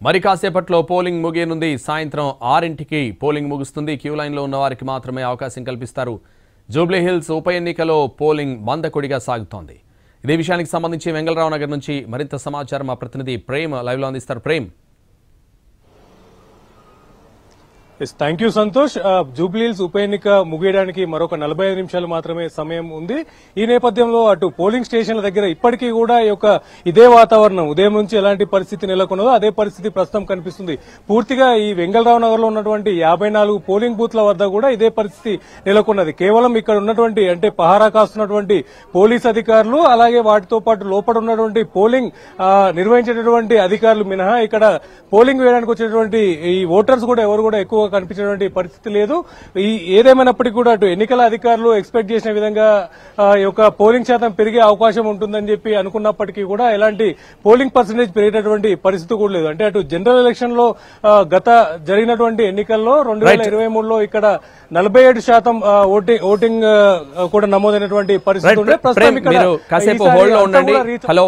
మరి కాసేపట్లో పోలింగ్ ముగియనుంది. సాయంత్రం 6ంటికి పోలింగ్ ముగుస్తుంది. క్యూ లైన్లో ఉన్న వారికి మాత్రమే అవకాశం కల్పిస్తారు. జూబ్లీహిల్స్ ఉప ఎన్నికలో పోలింగ్ మందకొడిగా సాగుతోంది. ఇదే విషయానికి సంబంధించి వెంగళరావు నగర్ నుంచి మరింత సమాచారం మా ప్రతినిధి ప్రేమ్ లైవ్లో అందిస్తారు. ప్రేమ్. Thank you Santosh. జూబ్లీహిల్స్ ఉప ఎన్నిక ముగియడానికి మరొక 45 నిమిషాలు మాత్రమే సమయం ఉంది. ఈ నేపథ్యంలో అటు పోలింగ్ స్టేషన్ల దగ్గర ఇప్పటికీ కూడా ఇదే వాతావరణం ఉదయం నుంచి ఎలాంటి పరిస్థితి నెలకొన్నదో అదే పరిస్థితి ప్రస్తుతం కనిపిస్తుంది. పూర్తిగా ఈ వెంగళరావు నగర్ లో ఉన్నటువంటి 54 పోలింగ్ బూత్ల వద్ద కూడా ఇదే పరిస్థితి నెలకొన్నది. కేవలం ఇక్కడ ఉన్నటువంటి అంటే పహారా కాస్తున్నటువంటి పోలీస్ అధికారులు అలాగే వాటితో పాటు లోపల ఉన్నటువంటి పోలింగ్ నిర్వహించేటటువంటి అధికారులు మినహా ఇక్కడ పోలింగ్ వేయడానికి వచ్చేటువంటి ఈ ఓటర్స్ కూడా ఎవరు కూడా ఎక్కువ కనిపించేటువంటి పరిస్థితి లేదు. ఏదేమైనప్పటికీ కూడా అటు ఎన్నికల అధికారులు ఎక్స్పెక్ట్ చేసిన విధంగా పోలింగ్ శాతం పెరిగే అవకాశం ఉంటుందని చెప్పి అనుకున్నప్పటికీ కూడా ఎలాంటి పోలింగ్ పర్సెంటేజ్ పెరిగేటటువంటి పరిస్థితి కూడా లేదు. అంటే అటు జనరల్ ఎలక్షన్ లో గత జరిగినటువంటి ఎన్నికల్లో 2023లో ఇక్కడ 47% ఓటింగ్ కూడా నమోదైనటువంటి పరిస్థితి ఉంది. ప్రస్తుతం ఇక్కడ